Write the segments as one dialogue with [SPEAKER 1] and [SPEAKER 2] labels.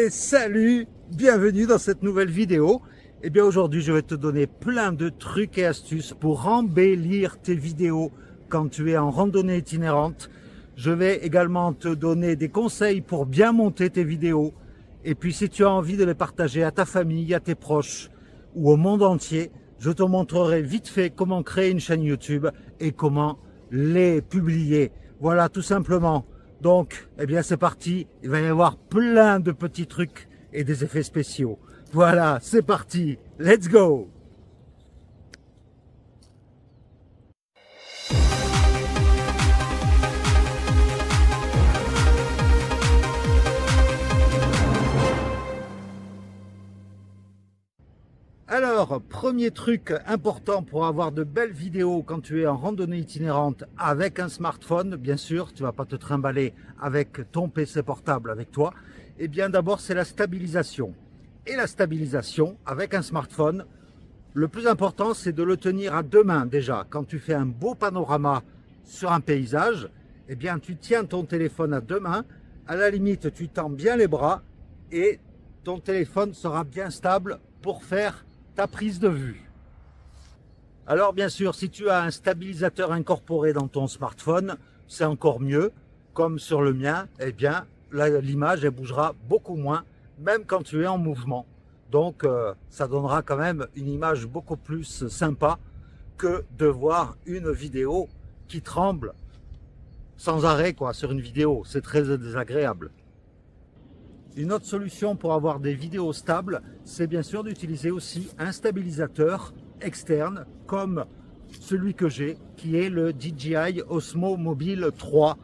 [SPEAKER 1] Et salut, bienvenue dans cette nouvelle vidéo. Et bien aujourd'hui je vais te donner plein de trucs et astuces pour embellir tes vidéos quand tu es en randonnée itinérante. Je vais également te donner des conseils pour bien monter tes vidéos. Et puis si tu as envie de les partager à ta famille, à tes proches ou au monde entier, je te montrerai vite fait comment créer une chaîne YouTube et comment les publier. Voilà, tout simplement. Donc, eh bien c'est parti, il va y avoir plein de petits trucs et des effets spéciaux. Voilà, c'est parti, let's go! Alors, premier truc important pour avoir de belles vidéos quand tu es en randonnée itinérante avec un smartphone, bien sûr, tu ne vas pas te trimballer avec ton PC portable avec toi. Eh bien d'abord, c'est la stabilisation. Et la stabilisation avec un smartphone, le plus important, c'est de le tenir à deux mains déjà. Quand tu fais un beau panorama sur un paysage, eh bien tu tiens ton téléphone à deux mains. À la limite, tu tends bien les bras et ton téléphone sera bien stable pour faire ta prise de vue. Alors bien sûr, si tu as un stabilisateur incorporé dans ton smartphone, c'est encore mieux. Comme sur le mien, eh bien l'image elle bougera beaucoup moins, même quand tu es en mouvement. Donc ça donnera quand même une image beaucoup plus sympa que de voir une vidéo qui tremble sans arrêt sur une vidéo. C'est très désagréable. Une autre solution pour avoir des vidéos stables, c'est bien sûr d'utiliser aussi un stabilisateur externe comme celui que j'ai, qui est le DJI Osmo Mobile 3,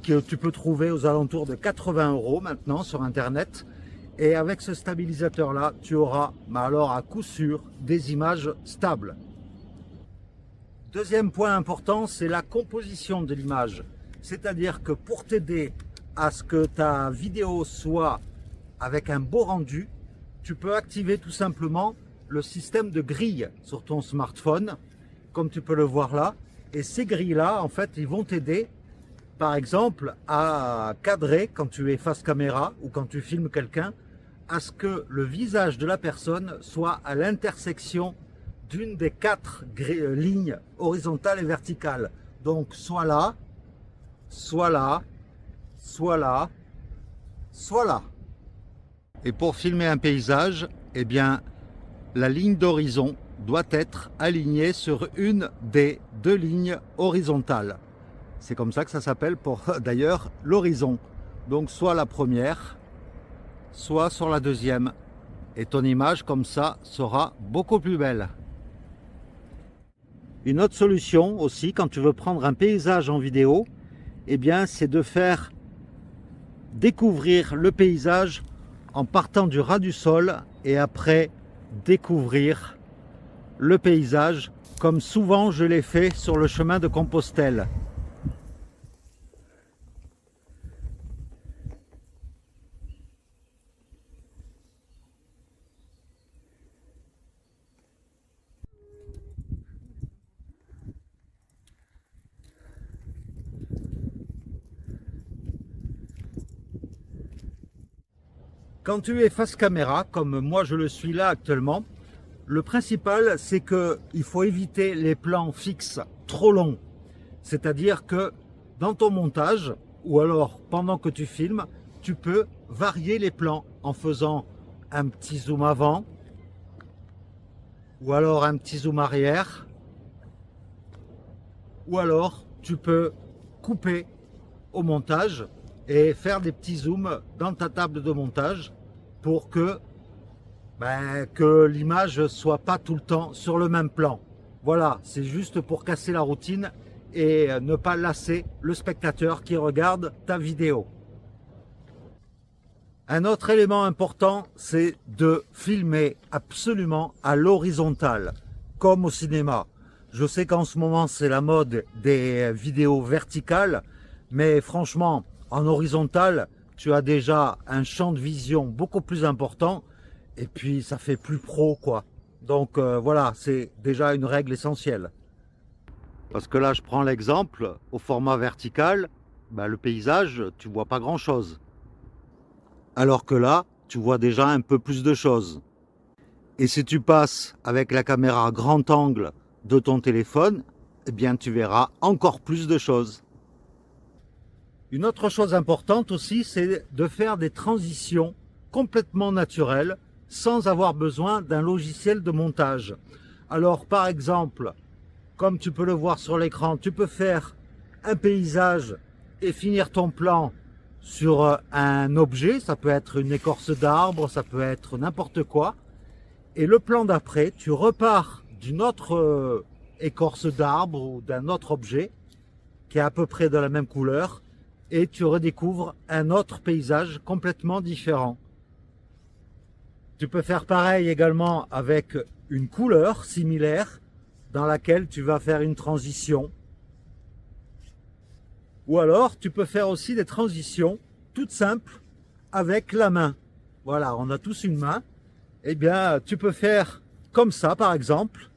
[SPEAKER 1] que tu peux trouver aux alentours de 80 € maintenant sur Internet. Et avec ce stabilisateur-là, tu auras, alors à coup sûr, des images stables. Deuxième point important, c'est la composition de l'image. C'est-à-dire que pour t'aider à ce que ta vidéo soit avec un beau rendu, tu peux activer tout simplement le système de grilles sur ton smartphone, comme tu peux le voir là. Et ces grilles-là, en fait, ils vont t'aider, par exemple, à cadrer quand tu es face caméra ou quand tu filmes quelqu'un, à ce que le visage de la personne soit à l'intersection d'une des quatre lignes horizontales et verticales. Donc, soit là, soit là, soit là, soit là. Et pour filmer un paysage, eh bien, la ligne d'horizon doit être alignée sur une des deux lignes horizontales. C'est comme ça que ça s'appelle pour d'ailleurs l'horizon. Donc soit la première, soit sur la deuxième. Et ton image comme ça sera beaucoup plus belle. Une autre solution aussi, quand tu veux prendre un paysage en vidéo, eh bien, c'est de faire découvrir le paysage en partant du ras du sol et après découvrir le paysage comme souvent je l'ai fait sur le chemin de Compostelle. Quand tu es face caméra, comme moi je le suis là actuellement, le principal c'est qu'il faut éviter les plans fixes trop longs. C'est-à-dire que dans ton montage, ou alors pendant que tu filmes, tu peux varier les plans en faisant un petit zoom avant, ou alors un petit zoom arrière, ou alors tu peux couper au montage et faire des petits zooms dans ta table de montage pour que l'image soit pas tout le temps sur le même plan. Voilà, c'est juste pour casser la routine et ne pas lasser le spectateur qui regarde ta vidéo. Un autre élément important, c'est de filmer absolument à l'horizontale, comme au cinéma. Je sais qu'en ce moment, c'est la mode des vidéos verticales, mais franchement, en horizontal, tu as déjà un champ de vision beaucoup plus important et puis ça fait plus pro quoi. Donc voilà, c'est déjà une règle essentielle. Parce que là, je prends l'exemple, au format vertical, le paysage, tu vois pas grand chose. Alors que là, tu vois déjà un peu plus de choses. Et si tu passes avec la caméra grand angle de ton téléphone, eh bien tu verras encore plus de choses. Une autre chose importante aussi, c'est de faire des transitions complètement naturelles sans avoir besoin d'un logiciel de montage. Alors par exemple, comme tu peux le voir sur l'écran, tu peux faire un paysage et finir ton plan sur un objet, ça peut être une écorce d'arbre, ça peut être n'importe quoi. Et le plan d'après, tu repars d'une autre écorce d'arbre ou d'un autre objet qui est à peu près de la même couleur et tu redécouvres un autre paysage complètement différent. Tu peux faire pareil également avec une couleur similaire dans laquelle tu vas faire une transition. Ou alors, tu peux faire aussi des transitions toutes simples avec la main. Voilà, on a tous une main. Eh bien, tu peux faire comme ça, par exemple.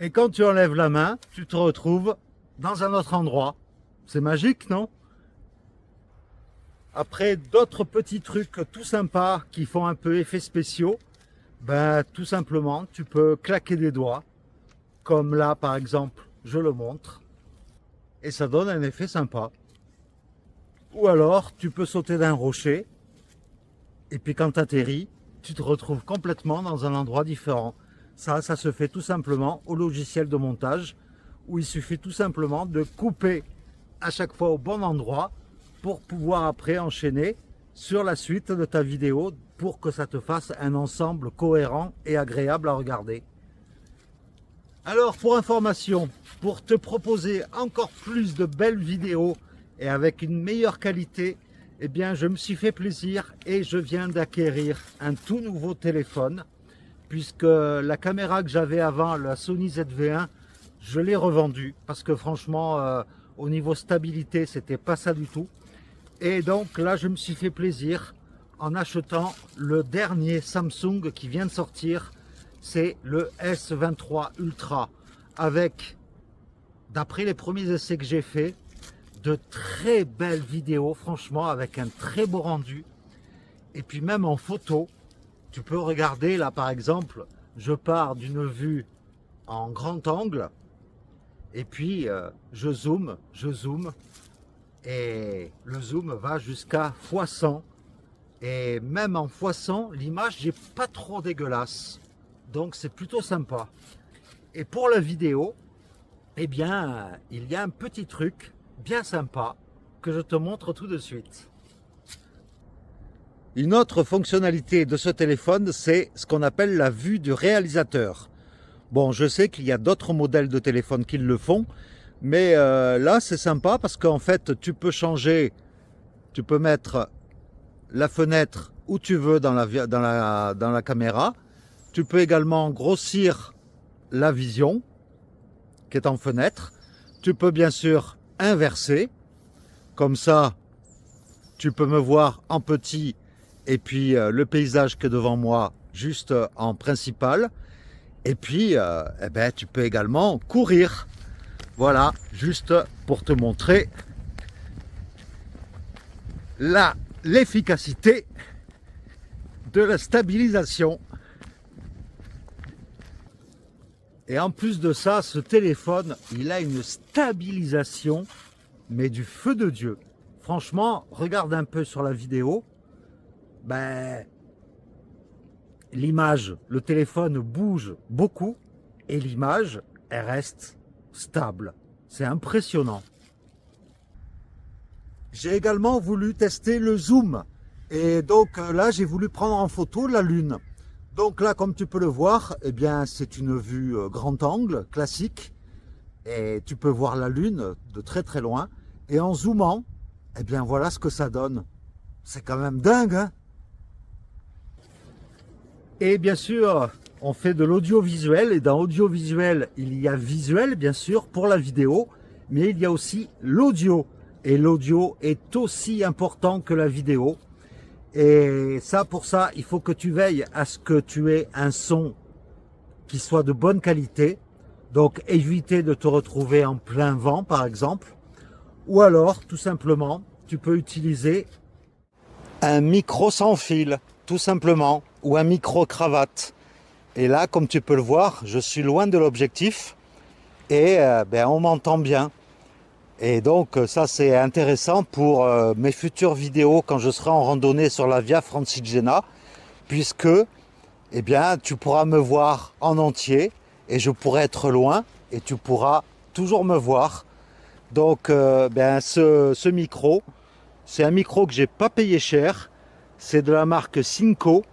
[SPEAKER 1] Et quand tu enlèves la main, tu te retrouves dans un autre endroit. C'est magique, non? Après, d'autres petits trucs tout sympas qui font un peu effets spéciaux, ben, tout simplement, tu peux claquer des doigts, comme là, par exemple, je le montre, et ça donne un effet sympa. Ou alors, tu peux sauter d'un rocher, et puis quand tu atterris, tu te retrouves complètement dans un endroit différent. Ça se fait tout simplement au logiciel de montage, où il suffit tout simplement de couper à chaque fois au bon endroit pour pouvoir après enchaîner sur la suite de ta vidéo pour que ça te fasse un ensemble cohérent et agréable à regarder. Alors pour information, pour te proposer encore plus de belles vidéos et avec une meilleure qualité, eh bien je me suis fait plaisir et je viens d'acquérir un tout nouveau téléphone puisque la caméra que j'avais avant, la Sony ZV-1, je l'ai revendue parce que franchement au niveau stabilité c'était pas ça du tout. Et donc là, je me suis fait plaisir en achetant le dernier Samsung qui vient de sortir. C'est le S23 Ultra avec, d'après les premiers essais que j'ai fait, de très belles vidéos, franchement, avec un très beau rendu. Et puis même en photo, tu peux regarder là par exemple, je pars d'une vue en grand angle et puis je zoome. Et le zoom va jusqu'à x100 et même en x100 l'image n'est pas trop dégueulasse, donc c'est plutôt sympa. Et pour la vidéo, eh bien il y a un petit truc bien sympa que je te montre tout de suite. Une autre fonctionnalité de ce téléphone, c'est ce qu'on appelle la vue du réalisateur. Bon, je sais qu'il y a d'autres modèles de téléphone qui le font, mais là c'est sympa parce qu'en fait tu peux changer, tu peux mettre la fenêtre où tu veux dans la caméra. Tu peux également grossir la vision qui est en fenêtre. Tu peux bien sûr inverser, comme ça tu peux me voir en petit et puis le paysage qui est devant moi juste en principal. Et puis eh ben, tu peux également courir. Voilà, juste pour te montrer l'efficacité de la stabilisation. Et en plus de ça, ce téléphone, il a une stabilisation, mais du feu de Dieu. Franchement, regarde un peu sur la vidéo. Ben, l'image, le téléphone bouge beaucoup et l'image, elle reste stable. C'est impressionnant. J'ai également voulu tester le zoom et donc là j'ai voulu prendre en photo la lune. Donc là comme tu peux le voir, eh bien c'est une vue grand angle classique et tu peux voir la lune de très très loin et en zoomant, eh bien voilà ce que ça donne. C'est quand même dingue, hein? Et bien sûr, on fait de l'audiovisuel et dans audiovisuel, il y a visuel bien sûr pour la vidéo, mais il y a aussi l'audio. Et l'audio est aussi important que la vidéo. Et ça, pour ça, il faut que tu veilles à ce que tu aies un son qui soit de bonne qualité. Donc éviter de te retrouver en plein vent par exemple. Ou alors, tout simplement, tu peux utiliser Un micro sans fil, tout simplement, ou un micro cravate. Et là, comme tu peux le voir, je suis loin de l'objectif et on m'entend bien. Et donc ça c'est intéressant pour mes futures vidéos quand je serai en randonnée sur la Via Francigena, puisque tu pourras me voir en entier et je pourrai être loin et tu pourras toujours me voir. Donc ce micro, c'est un micro que j'ai pas payé cher, c'est de la marque Synco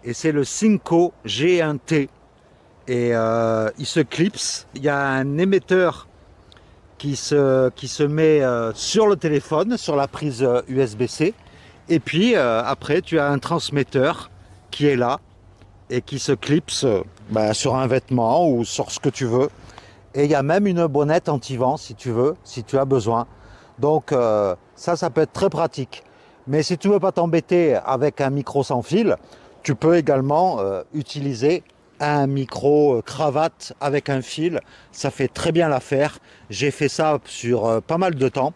[SPEAKER 1] et c'est le Synco G1T. Et il se clipse, il y a un émetteur qui se met sur le téléphone, sur la prise USB-C. Et puis après, tu as un transmetteur qui est là et qui se clipse sur un vêtement ou sur ce que tu veux. Et il y a même une bonnette anti-vent si tu veux, si tu as besoin. Donc ça peut être très pratique. Mais si tu ne veux pas t'embêter avec un micro sans fil, tu peux également utiliser un micro cravate avec un fil. Ça fait très bien l'affaire. J'ai fait ça sur pas mal de temps.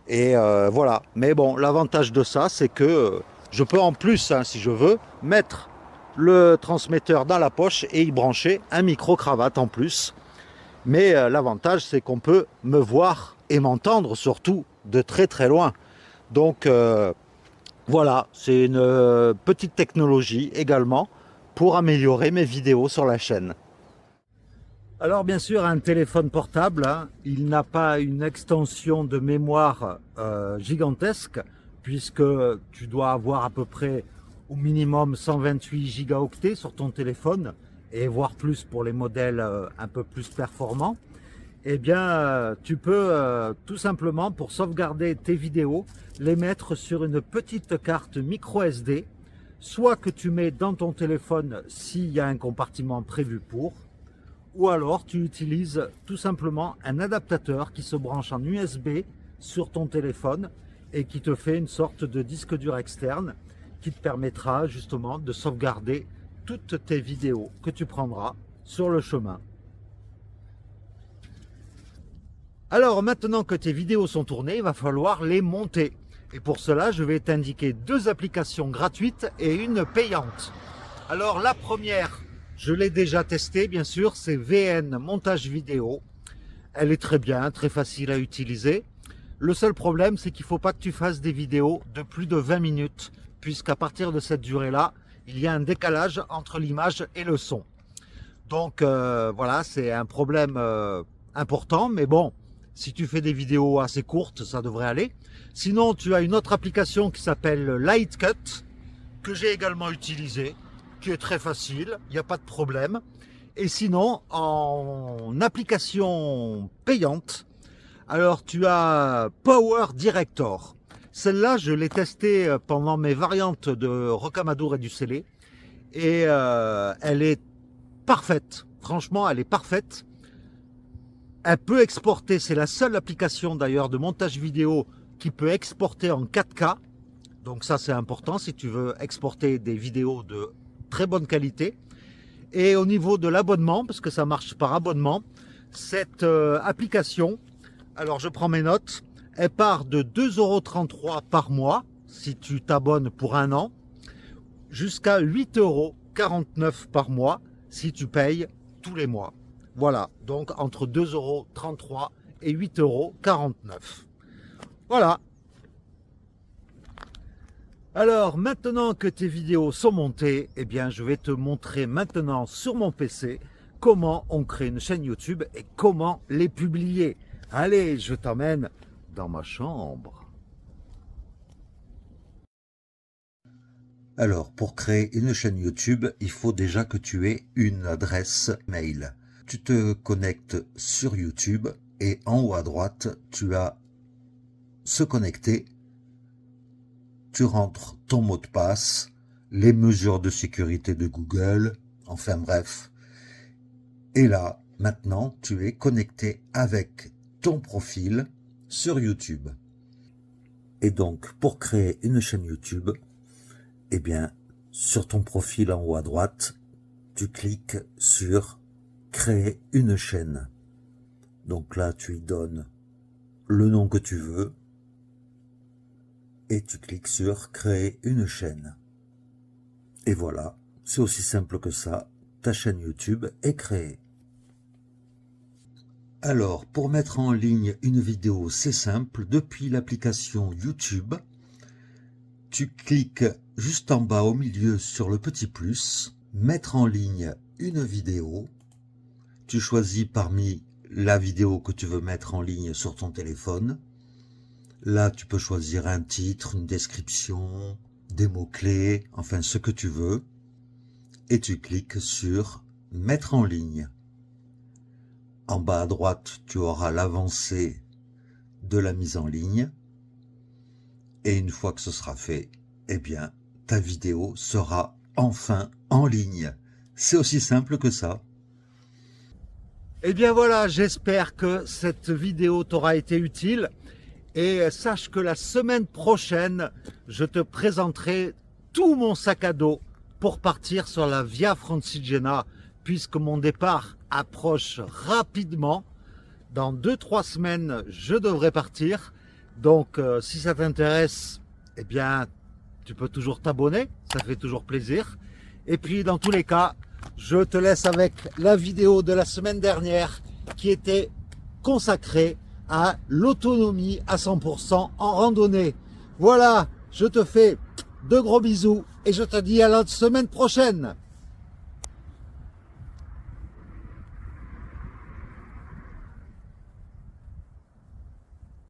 [SPEAKER 1] Et voilà. Mais bon, l'avantage de ça, c'est que je peux en plus, si je veux, mettre le transmetteur dans la poche et y brancher un micro cravate en plus. Mais l'avantage, c'est qu'on peut me voir et m'entendre surtout de très très loin. Donc voilà, c'est une petite technologie également pour améliorer mes vidéos sur la chaîne. Alors bien sûr, un téléphone portable, il n'a pas une extension de mémoire gigantesque, puisque tu dois avoir à peu près au minimum 128 gigaoctets sur ton téléphone, et voire plus pour les modèles un peu plus performants. Eh bien, tu peux tout simplement, pour sauvegarder tes vidéos, les mettre sur une petite carte micro SD, soit que tu mets dans ton téléphone s'il y a un compartiment prévu pour, ou alors tu utilises tout simplement un adaptateur qui se branche en USB sur ton téléphone et qui te fait une sorte de disque dur externe qui te permettra justement de sauvegarder toutes tes vidéos que tu prendras sur le chemin. Alors maintenant que tes vidéos sont tournées, il va falloir les monter. Et pour cela, je vais t'indiquer deux applications gratuites et une payante. Alors la première, je l'ai déjà testée bien sûr, c'est VN Montage Vidéo. Elle est très bien, très facile à utiliser. Le seul problème, c'est qu'il ne faut pas que tu fasses des vidéos de plus de 20 minutes, puisqu'à partir de cette durée-là, il y a un décalage entre l'image et le son. Donc voilà, c'est un problème important, mais bon, si tu fais des vidéos assez courtes, ça devrait aller. Sinon, tu as une autre application qui s'appelle Lightcut, que j'ai également utilisée, qui est très facile, il n'y a pas de problème. Et sinon, en application payante, alors tu as Power Director. Celle-là, je l'ai testée pendant mes variantes de Rocamadour et du Célé. Et elle est parfaite. Franchement, elle est parfaite. Elle peut exporter, c'est la seule application d'ailleurs de montage vidéo qui peut exporter en 4K. Donc ça c'est important si tu veux exporter des vidéos de très bonne qualité. Et au niveau de l'abonnement, parce que ça marche par abonnement, cette application, alors je prends mes notes, elle part de 2,33 € par mois si tu t'abonnes pour un an, jusqu'à 8,49 € par mois si tu payes tous les mois. Voilà, donc entre 2,33 € et 8,49 €. Voilà. Alors maintenant que tes vidéos sont montées, eh bien je vais te montrer maintenant sur mon PC comment on crée une chaîne YouTube et comment les publier. Allez, je t'emmène dans ma chambre. Alors, pour créer une chaîne YouTube, il faut déjà que tu aies une adresse mail. Tu te connectes sur YouTube et en haut à droite, tu as se connecter. Tu rentres ton mot de passe, les mesures de sécurité de Google, enfin bref. Et là, maintenant, tu es connecté avec ton profil sur YouTube. Et donc, pour créer une chaîne YouTube, eh bien, sur ton profil en haut à droite, tu cliques sur créer une chaîne. Donc là, tu y donnes le nom que tu veux et tu cliques sur créer une chaîne. Et voilà, c'est aussi simple que ça, ta chaîne YouTube est créée. Alors, pour mettre en ligne une vidéo, c'est simple, depuis l'application YouTube, tu cliques juste en bas au milieu sur le petit plus, mettre en ligne une vidéo, tu choisis parmi la vidéo que tu veux mettre en ligne sur ton téléphone. Là, tu peux choisir un titre, une description, des mots-clés, enfin ce que tu veux. Et tu cliques sur « Mettre en ligne ». En bas à droite, tu auras l'avancée de la mise en ligne. Et une fois que ce sera fait, eh bien, ta vidéo sera enfin en ligne. C'est aussi simple que ça. Eh bien voilà, j'espère que cette vidéo t'aura été utile. Et sache que la semaine prochaine, je te présenterai tout mon sac à dos pour partir sur la Via Francigena, puisque mon départ approche rapidement. Dans 2-3 semaines, je devrais partir. Donc, si ça t'intéresse, eh bien, tu peux toujours t'abonner, ça fait toujours plaisir. Et puis, dans tous les cas, je te laisse avec la vidéo de la semaine dernière qui était consacrée à l'autonomie à 100% en randonnée. Voilà, je te fais de gros bisous et je te dis à la semaine prochaine.